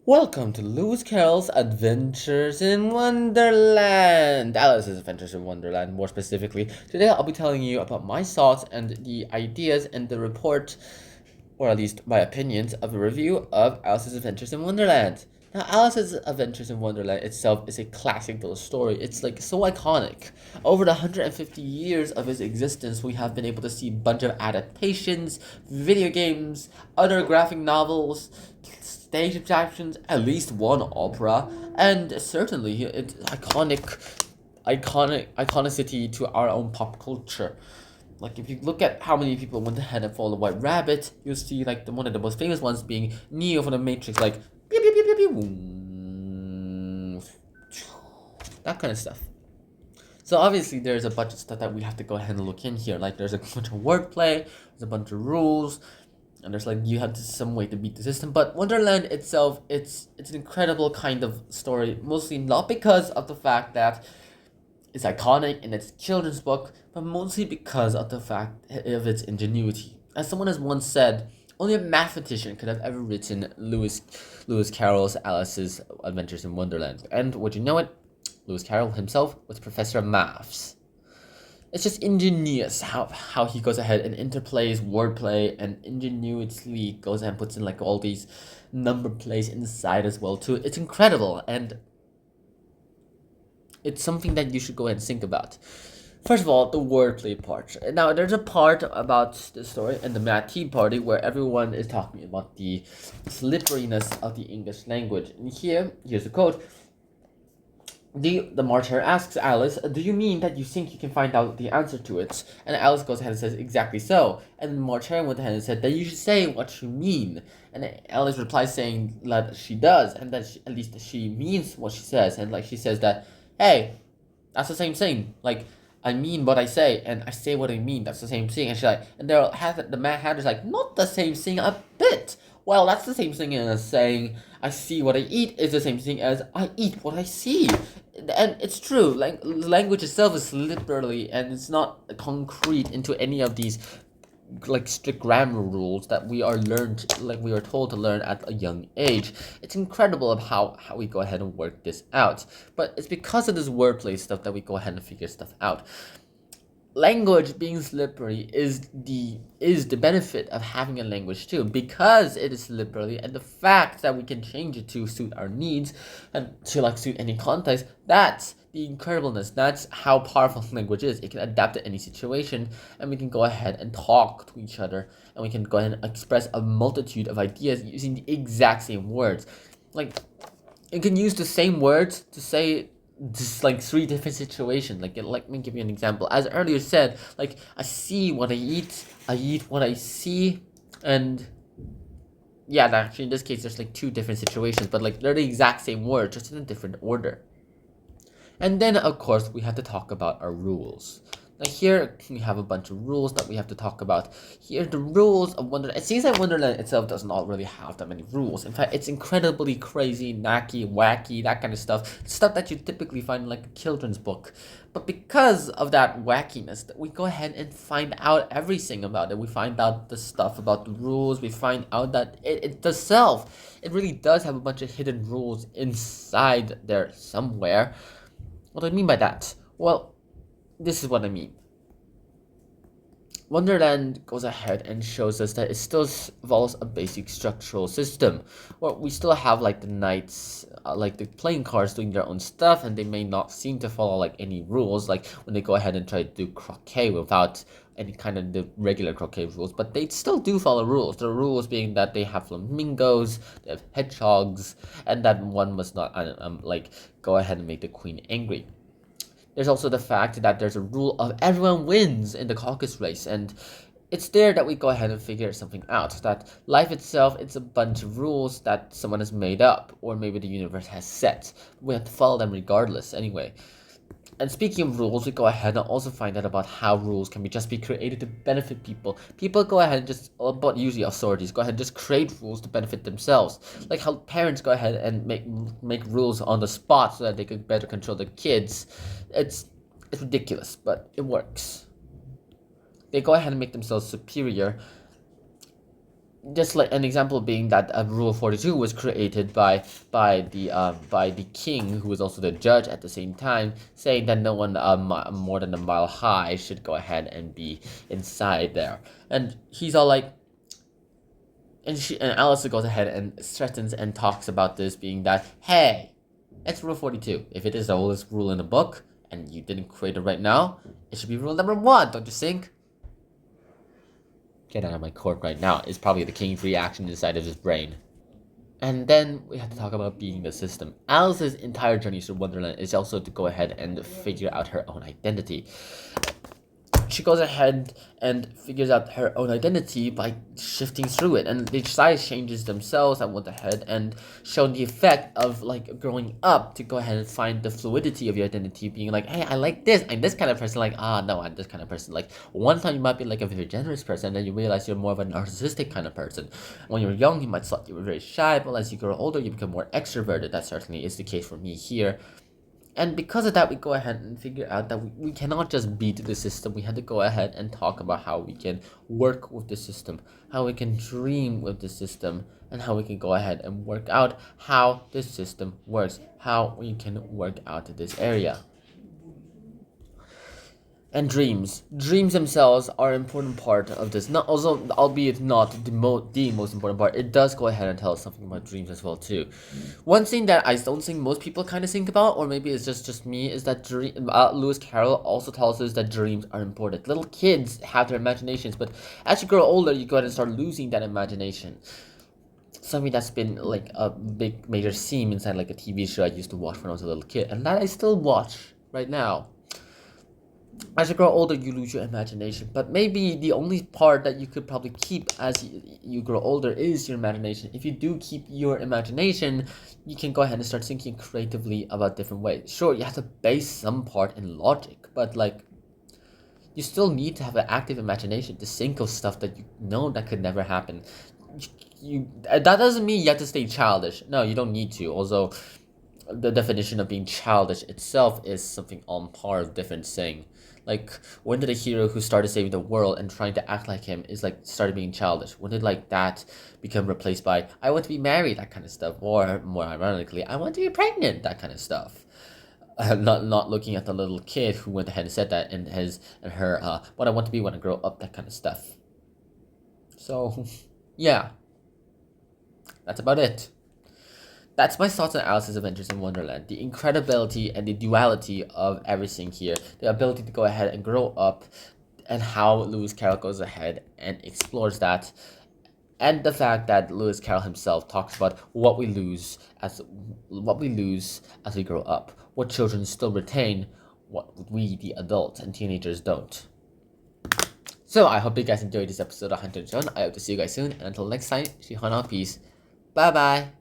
Welcome to Lewis Carroll's Adventures in Wonderland! Alice's Adventures in Wonderland, more specifically. Today I'll be telling you about my thoughts and the ideas and the report, or at least my opinions, of a review of Alice's Adventures in Wonderland. Now, Alice's Adventures in Wonderland itself is a classic little story. It's like so iconic. Over the 150 years of its existence, we have been able to see a bunch of adaptations, video games, other graphic novels, stage adaptations, at least one opera, and certainly it's iconicity to our own pop culture. Like if you look at how many people went ahead and followed White Rabbit, you'll see like one of the most famous ones being Neo from the Matrix, like pew, pew, pew, pew, pew, that kind of stuff. So obviously there's a bunch of stuff that we have to go ahead and look in here. Like there's a bunch of wordplay, there's a bunch of rules, and there's like you have some way to beat the system. But Wonderland itself, it's an incredible kind of story, mostly not because of the fact that it's iconic in its children's book, but mostly because of the fact of its ingenuity. As someone has once said, only a mathematician could have ever written Lewis Carroll's Alice's Adventures in Wonderland. And would you know it? Lewis Carroll himself was professor of maths. It's just ingenious how he goes ahead and interplays wordplay and ingenuously goes and puts in like all these number plays inside as well too. It's incredible, and it's something that you should go ahead and think about. First of all, the wordplay part. Now, there's a part about the story and the Mad Tea Party where everyone is talking about the slipperiness of the English language. And here's a quote. The martyr asks Alice, "Do you mean that you think you can find out the answer to it?" And Alice goes ahead and says, "Exactly so." And the martyr went ahead and said that you should say what you mean. And Alice replies saying that she does, and that at least she means what she says. And like she says that, hey, that's the same thing. Like, I mean what I say, and I say what I mean. That's the same thing. And she's like, and the Mad Hatter's like, not the same thing a bit. Well, that's the same thing as saying I see what I eat is the same thing as I eat what I see. And it's true. Language itself is literally, and it's not concrete into any of these like strict grammar rules that we are told to learn at a young age. It's incredible of how we go ahead and work this out. But it's because of this wordplay stuff that we go ahead and figure stuff out. Language being slippery is the benefit of having a language too, because it is slippery, and the fact that we can change it to suit our needs and to like suit any context. That's the incredibleness. That's how powerful language is. It can adapt to any situation, and we can go ahead and talk to each other, and we can go ahead and express a multitude of ideas using the exact same words. Like, you can use the same words to say just like three different situations. Like, let me give you an example. As earlier said, like, I see what I eat what I see, and yeah, actually in this case there's like two different situations, but like they're the exact same word, just in a different order. And then of course we have to talk about our rules. Now here we have a bunch of rules that we have to talk about. Here the rules of Wonderland. It seems like Wonderland itself does not really have that many rules. In fact, it's incredibly crazy, knacky, wacky, that kind of stuff. Stuff that you typically find in like a children's book. But because of that wackiness, we go ahead and find out everything about it. We find out the stuff about the rules. We find out that it really does have a bunch of hidden rules inside there somewhere. What do I mean by that? Well, this is what I mean. Wonderland goes ahead and shows us that it still follows a basic structural system. Well, we still have like the knights, like the playing cards doing their own stuff, and they may not seem to follow like any rules, like when they go ahead and try to do croquet without any kind of the regular croquet rules, but they still do follow rules. The rules being that they have flamingos, they have hedgehogs, and that one must not like go ahead and make the queen angry. There's also the fact that there's a rule of everyone wins in the caucus race, and it's there that we go ahead and figure something out. That life itself, it's a bunch of rules that someone has made up, or maybe the universe has set. We have to follow them regardless anyway. And speaking of rules, we go ahead and also find out about how rules can be created to benefit people. People go ahead and just, but usually authorities, go ahead and just create rules to benefit themselves. Like how parents go ahead and make rules on the spot so that they could better control their kids. It's ridiculous, but it works. They go ahead and make themselves superior. just like an example being that Rule 42 was created by the king, who was also the judge at the same time, saying that no one more than a mile high should go ahead and be inside there. And he's all like, and Alice goes ahead and threatens and talks about this being that, hey, it's Rule 42. If it is the oldest rule in the book and you didn't create it right now, it should be rule number 1, don't you think? Get out of my court right now is probably the king's reaction inside of his brain. And then we have to talk about being the system. Alice's entire journey through Wonderland is also to go ahead and figure out her own identity. She goes ahead and figures out her own identity by shifting through it, and the size changes themselves. I went ahead and showed the effect of like growing up to go ahead and find the fluidity of your identity, being like, hey, I like this, I'm this kind of person, like, no, I'm this kind of person. Like one time you might be like a very generous person, and then you realize you're more of a narcissistic kind of person. When you're young, you might thought you were very shy, but as you grow older, you become more extroverted. That certainly is the case for me here. And because of that, we go ahead and figure out that we cannot just beat the system. We had to go ahead and talk about how we can work with the system, how we can dream with the system, and how we can go ahead and work out how the system works, how we can work out this area. And dreams themselves are an important part of this, not also, albeit not the most important part. It does go ahead and tell us something about dreams as well too. One thing that I don't think most people kind of think about, or maybe it's just me, is that Lewis Carroll also tells us that dreams are important. Little kids have their imaginations, but as you grow older, you go ahead and start losing that imagination. Something that's been like a big major theme inside like a TV show I used to watch when I was a little kid, and that I still watch right now. As you grow older, you lose your imagination, but maybe the only part that you could probably keep as you grow older is your imagination. If you do keep your imagination, you can go ahead and start thinking creatively about different ways. Sure, you have to base some part in logic, but like, you still need to have an active imagination to think of stuff that you know that could never happen. That doesn't mean you have to stay childish. No, you don't need to. Also, the definition of being childish itself is something on par of different thing. Like, when did a hero who started saving the world and trying to act like him is like started being childish? When did like that become replaced by I want to be married, that kind of stuff, or more ironically, I want to be pregnant, that kind of stuff? Not looking at the little kid who went ahead and said that in his and her what I want to be when I grow up, that kind of stuff. So yeah, that's about it. That's my thoughts on Alice's Adventures in Wonderland. The incredibility and the duality of everything here. The ability to go ahead and grow up, and how Lewis Carroll goes ahead and explores that. And the fact that Lewis Carroll himself talks about what we lose as we grow up. What children still retain, what we, the adults and teenagers, don't. So I hope you guys enjoyed this episode of Hunter John. I hope to see you guys soon. And until next time, 喜欢 peace. Bye bye.